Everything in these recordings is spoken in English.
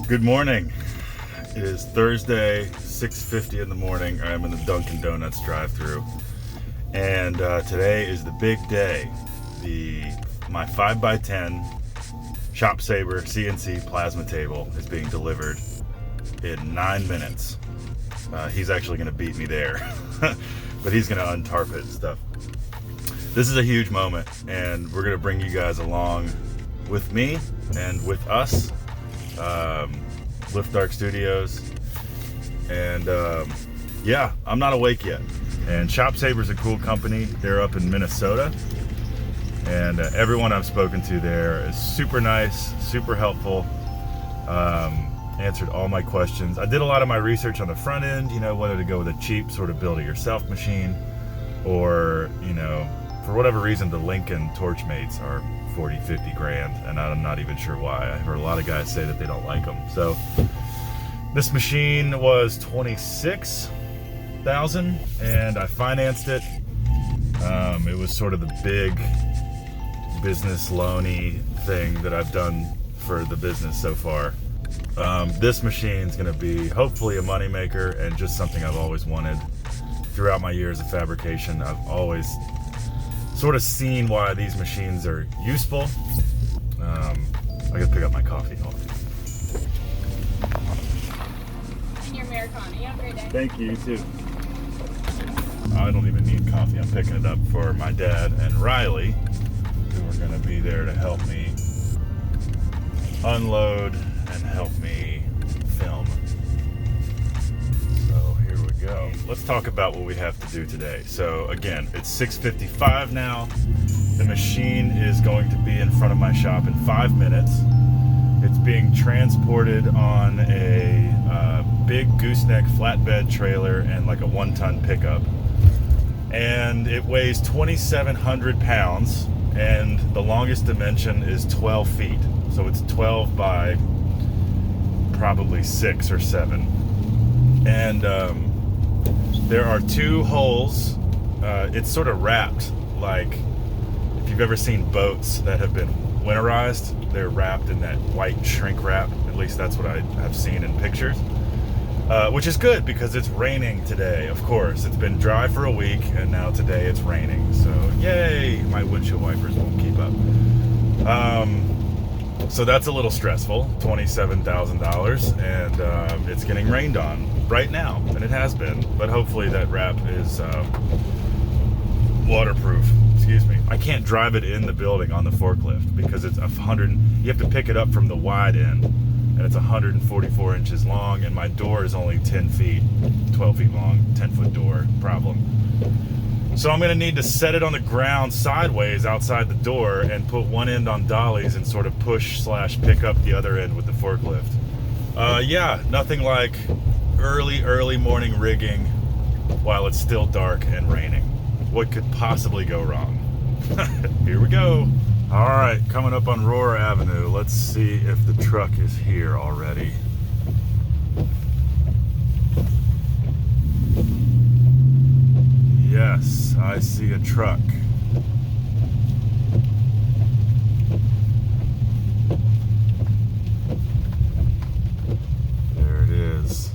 Good morning. It is Thursday, 6:50 in the morning. I'm in the Dunkin' Donuts drive-thru, and today is the big day. My 5x10 Shop Sabre CNC plasma table is being delivered in 9 minutes. He's actually going to beat me there, but he's going to untarp it and stuff. This is a huge moment, and we're going to bring you guys along with me and with us. Lift Dark Studios, and yeah, I'm not awake yet. And Shop Sabre's a cool company. They're up in Minnesota, and everyone I've spoken to there is super nice, super helpful. Answered all my questions. I did a lot of my research on the front end, whether to go with a cheap sort of build-it-yourself machine, or for whatever reason the Lincoln Torchmates are 40-50 grand, and I'm not even sure why. I heard a lot of guys say that they don't like them. So this machine was $26,000, and I financed it. It was sort of the big business loany thing that I've done for the business so far. This machine's going to be hopefully a moneymaker, and just something I've always wanted throughout my years of fabrication. I've always sort of seen why these machines are useful. I gotta pick up my coffee. Hold on. And your Americano. You have a great day. Thank you, you too. I don't even need coffee. I'm picking it up for my dad and Riley, who are gonna be there to help me unload and help me film. Go. Let's talk about what we have to do today. So again, it's 6:55 now. The machine is going to be in front of my shop in 5 minutes. It's being transported on a big gooseneck flatbed trailer and like a 1-ton pickup. And it weighs 2,700 pounds, and the longest dimension is 12 feet. So it's 12 by probably 6 or 7. And there are 2 holes. It's sort of wrapped, like if you've ever seen boats that have been winterized, they're wrapped in that white shrink wrap. At least that's what I have seen in pictures. Which is good because it's raining today, of course. It's been dry for a week, and now today it's raining. So yay, my windshield wipers won't keep up. So that's a little stressful, $27,000, and it's getting rained on right now, and it has been, but hopefully that wrap is waterproof. Excuse me. I can't drive it in the building on the forklift because it's you have to pick it up from the wide end, and it's 144 inches long, and my door is only 10 feet, 12 feet long, 10-foot door problem. So I'm going to need to set it on the ground sideways outside the door and put one end on dollies and sort of push/pick up the other end with the forklift. Yeah, nothing like early morning rigging while it's still dark and raining. What could possibly go wrong? Here we go. All right, coming up on Roar Avenue. Let's see if the truck is here already. Yes, I see a truck. There it is.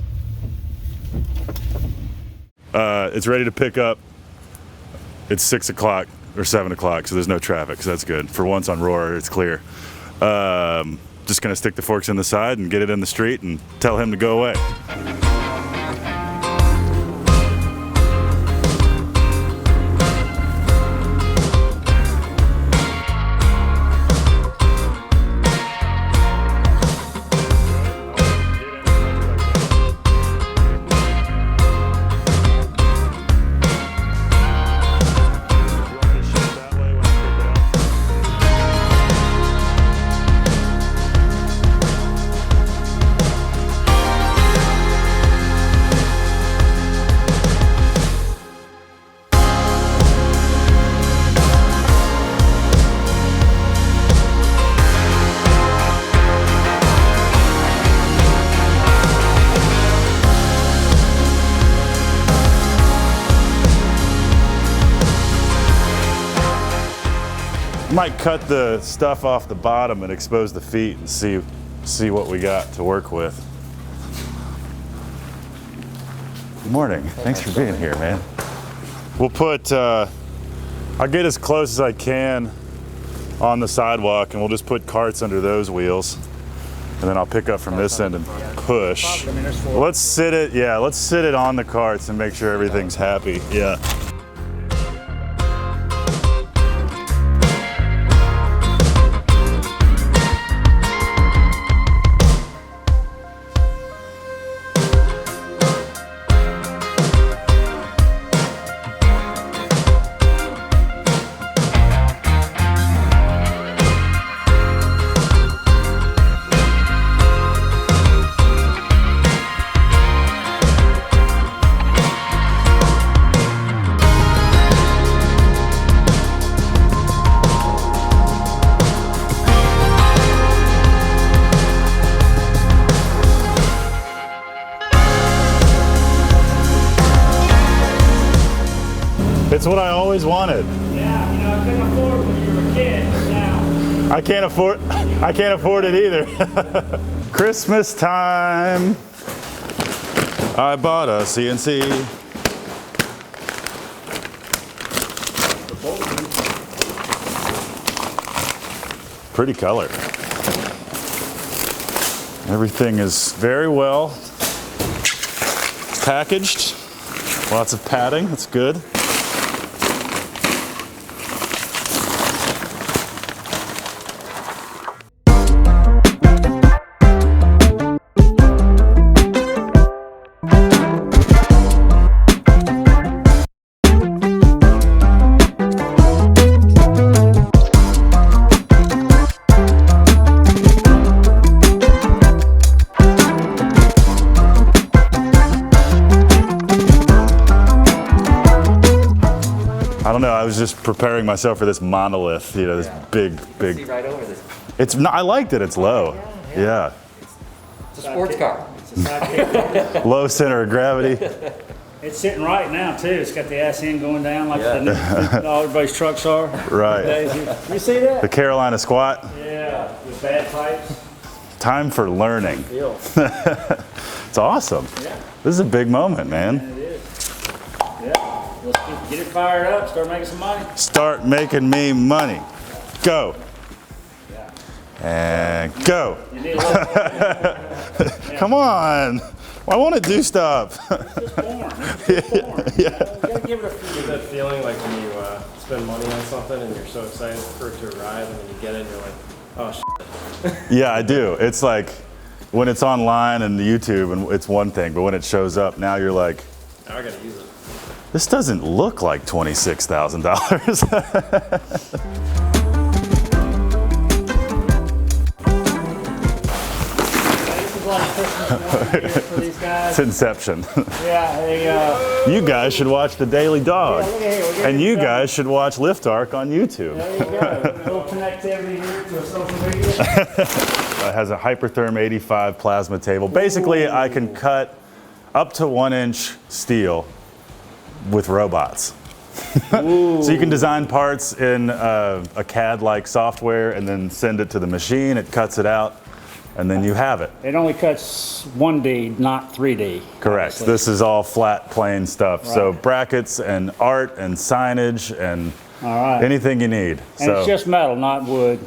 It's ready to pick up. It's 6 o'clock or 7 o'clock, so there's no traffic, so that's good. For once on Roar, it's clear. Just gonna stick the forks in the side and get it in the street and tell him to go away. Might cut the stuff off the bottom and expose the feet and see see what we got to work with. Good morning. Thanks for being here, man. We'll put, I'll get as close as I can on the sidewalk, and we'll just put carts under those wheels. And then I'll pick up from this end and push. Let's sit it on the carts and make sure everything's happy. Yeah. It's what I always wanted. Yeah, you know, I couldn't afford it when you were a kid, but now. I can't afford it either. Christmas time. I bought a CNC. Pretty color. Everything is very well packaged. Lots of padding, that's good. I don't know, I was just preparing myself for this monolith, you know, this big. See right over this. It's not, I liked it, it's low. Yeah. It's a sports car. It's a Sidekick. Low center of gravity. It's sitting right now too. It's got the ass end going down like all everybody's trucks are. Right. You see that? The Carolina squat. Yeah, with bad pipes. Time for learning. Deal. It's awesome. Yeah. This is a big moment, man. It is. Yeah. Let's get it fired up. Start making some money. Start making me money. Go. Yeah. And go. You need a little. Come on. Why won't it do stuff? It's just born. It's just born. Yeah. You gotta give it a few. Is that feeling like when you spend money on something and you're so excited for it to arrive and then you get it and you're like, oh shit. Yeah, I do. It's like when it's online and YouTube and it's one thing, but when it shows up, now you're like, Now I gotta use it. this doesn't look like $26,000. This is like Christmas morning here for these guys. It's inception. Yeah, they, You guys should watch The Daily Dog. look at here. We're getting And you started. guys should watch Lift Arc on YouTube. There you go. A little connectivity here to social media. It has a Hypertherm 85 plasma table. Basically, I can cut up to 1-inch steel with robots. So you can design parts in a CAD-like software and then send it to the machine. It cuts it out, and then you have it. It only cuts 1D, not 3D. Correct. obviously. This is all flat, plain stuff. So Right. brackets and art and signage and All right. anything you need. And it's just metal, not wood.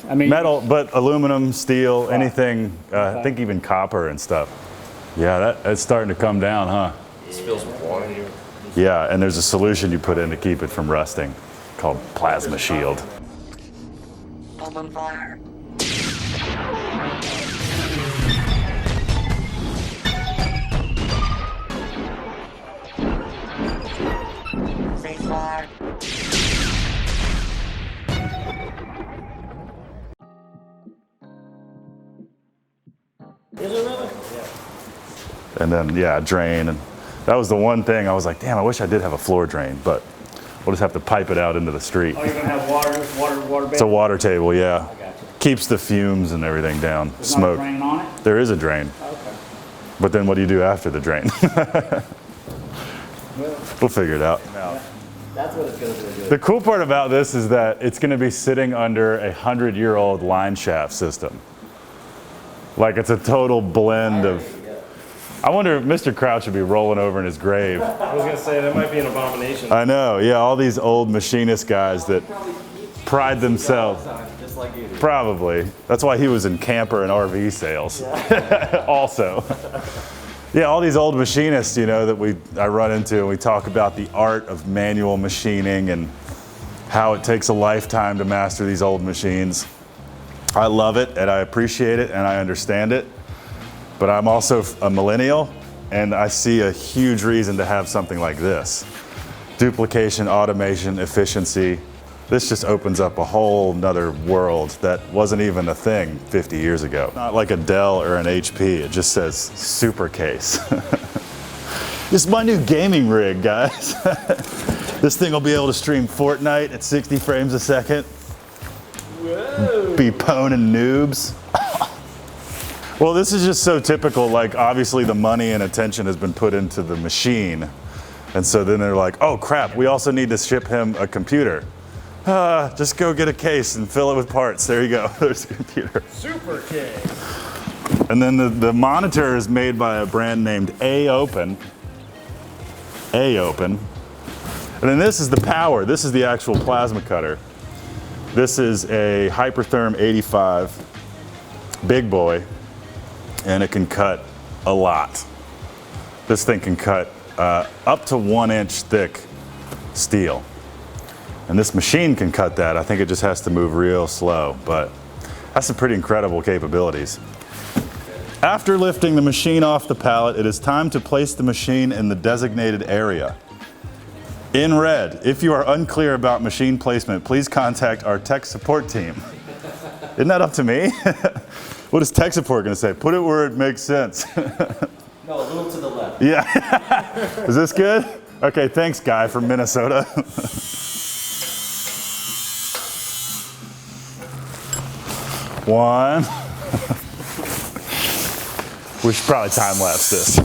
I mean, Metal, but aluminum, steel, anything, I think even copper and stuff. Yeah, that's starting to come down, huh? This fills with water. Yeah, and there's a solution you put in to keep it from rusting called Plasma Shield. On fire. Ceasefire. is it really? And then, yeah, drain. And that was the one thing I was like, damn, I wish I did have a floor drain, but we'll just have to pipe it out into the street. Oh, you're gonna have water bed? It's a water table, yeah. I got you. Keeps the fumes and everything down, There's smoke. not a drain on it? There is a drain, Okay. but then what do you do after the drain? We'll figure it out. That's what it's gonna do. The cool part about this is that it's going to be sitting under a 100-year-old line shaft system. Like it's a total blend of. I wonder if Mr. Crouch would be rolling over in his grave. I was gonna say that might be an abomination. I know, yeah, all these old machinist guys that pride themselves. Just like you do. Probably. That's why he was in camper and RV sales. Also. Yeah, all these old machinists, you know, that I run into, and we talk about the art of manual machining and how it takes a lifetime to master these old machines. I love it and I appreciate it and I understand it, but I'm also a millennial and I see a huge reason to have something like this. Duplication, automation, efficiency. This just opens up a whole nother world that wasn't even a thing 50 years ago. Not like a Dell or an HP, it just says super case. This is my new gaming rig, guys. This thing will be able to stream Fortnite at 60 frames a second. Whoa. Be poning noobs. Well, this is just so typical, like obviously the money and attention has been put into the machine. And so then they're like, oh crap, we also need to ship him a computer. Just go get a case and fill it with parts. There you go, there's the computer. Super case. And then the monitor is made by a brand named A-Open. A-Open. And then this is the power. This is the actual plasma cutter. This is a Hypertherm 85, big boy, and it can cut a lot. This thing can cut up to 1 inch thick steel. And this machine can cut that. I think it just has to move real slow, but that's some pretty incredible capabilities. After lifting the machine off the pallet, it is time to place the machine in the designated area. In red, if you are unclear about machine placement, please contact our tech support team. Isn't that up to me? What is tech support going to say? Put it where it makes sense. No, a little to the left. Yeah. Is this good? Okay, thanks, guy from Minnesota. One. We should probably time lapse this.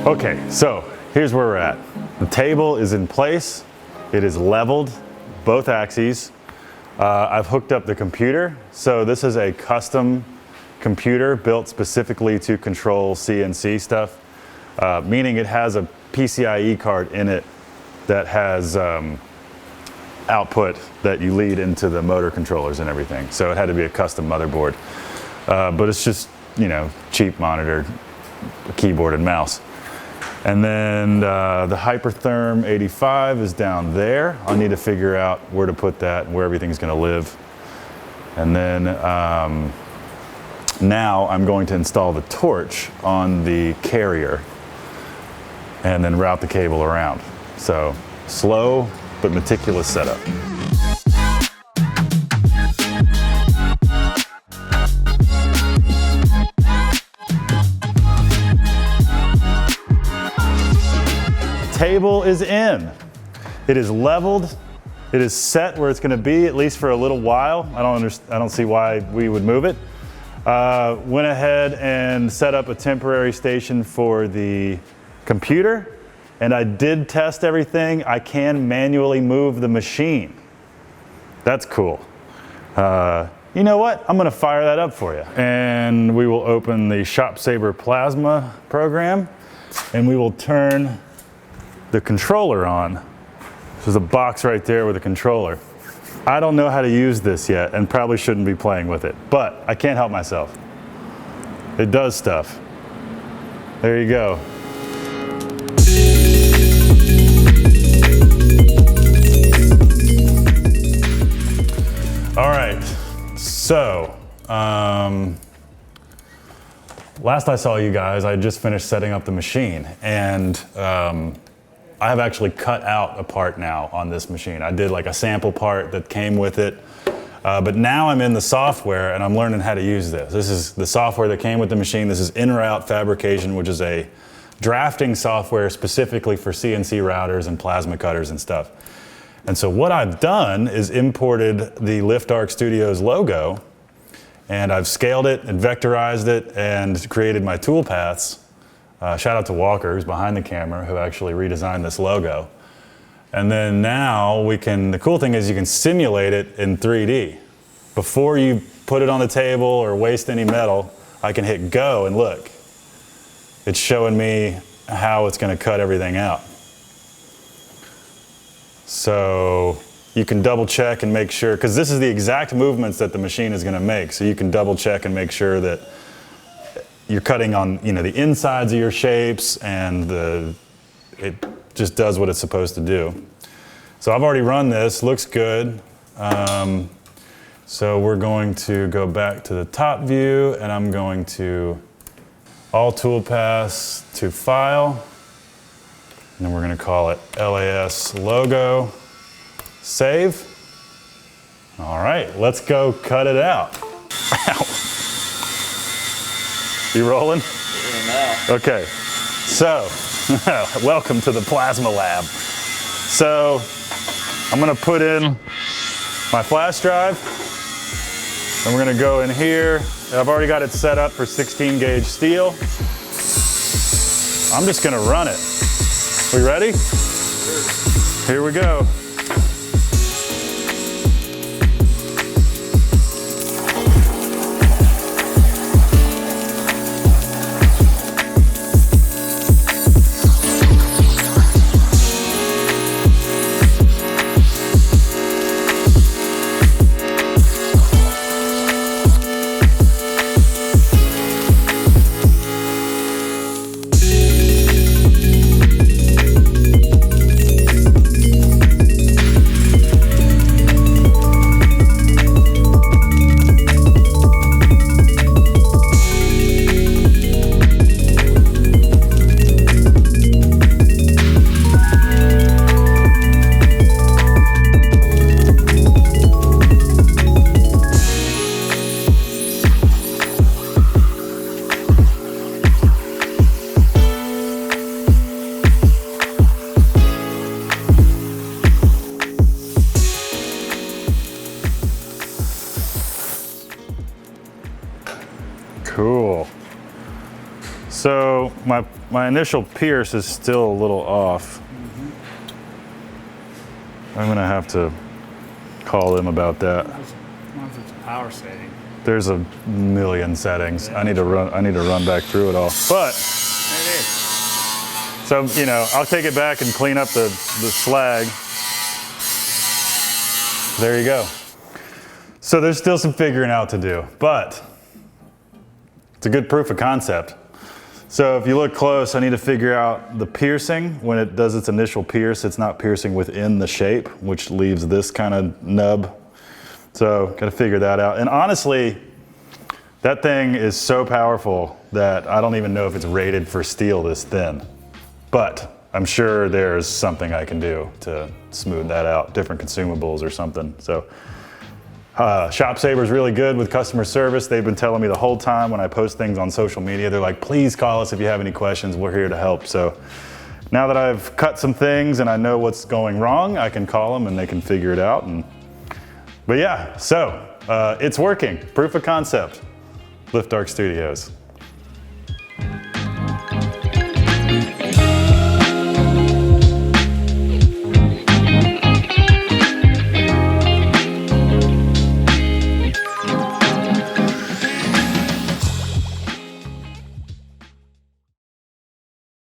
Okay, so here's where we're at. The table is in place. It is leveled, both axes. I've hooked up the computer. So this is a custom computer built specifically to control CNC stuff, meaning it has a PCIe card in it that has output that you lead into the motor controllers and everything. So it had to be a custom motherboard. But it's just, you know, cheap monitor, a keyboard and mouse. And then the Hypertherm 85 is down there. I'll need to figure out where to put that and where everything's gonna live. And then now I'm going to install the torch on the carrier and then route the cable around. So slow but meticulous setup. Table is in. It is leveled. It is set where it's going to be, at least for a little while. I don't see why we would move it. Went ahead and set up a temporary station for the computer, and I did test everything. I can manually move the machine. That's cool. You know what? I'm going to fire that up for you. And we will open the Sabre Plasma program, and we will turn the controller on. There's a box right there with a controller. I don't know how to use this yet and probably shouldn't be playing with it, but I can't help myself. It does stuff. There you go. All right, so last I saw you guys, I had just finished setting up the machine, and I have actually cut out a part now on this machine. I did like a sample part that came with it, but now I'm in the software and I'm learning how to use this. This is the software that came with the machine. This is in-route fabrication, which is a drafting software specifically for CNC routers and plasma cutters and stuff. And so what I've done is imported the LiftArc Studios logo, and I've scaled it and vectorized it and created my tool paths. Shout out to Walker, who's behind the camera, who actually redesigned this logo. And then now we can, the cool thing is you can simulate it in 3D. Before you put it on the table or waste any metal, I can hit go and look. It's showing me how it's going to cut everything out. So you can double check and make sure, because this is the exact movements that the machine is going to make. So you can double check and make sure that you're cutting on, you know, the insides of your shapes, and it just does what it's supposed to do. So I've already run this, looks good. So we're going to go back to the top view, and I'm going to all toolpaths to file, and then we're going to call it LAS logo, save. All right, let's go cut it out. Ow. You rolling? Okay, so welcome to the plasma lab. So I'm gonna put in my flash drive, and we're gonna go in here. I've already got it set up for 16 gauge steel. I'm just gonna run it. We ready? Here we go. Cool. So my initial pierce is still a little off. I'm gonna have to call them about that. What if it's a power setting? There's a million settings. I need to run back through it all. But It is. so, you know, I'll take it back and clean up the slag. There you go. So there's still some figuring out to do, but it's a good proof of concept. So if you look close, I need to figure out the piercing. When it does its initial pierce, it's not piercing within the shape, which leaves this kind of nub. So gotta figure that out. And honestly, that thing is so powerful that I don't even know if it's rated for steel this thin. But I'm sure there's something I can do to smooth that out, different consumables or something. So Shop Sabre is really good with customer service. They've been telling me the whole time when I post things on social media, they're like, please call us if you have any questions, we're here to help. So now that I've cut some things and I know what's going wrong, I can call them and they can figure it out. But yeah, so it's working. Proof of concept. LiftArc Studios.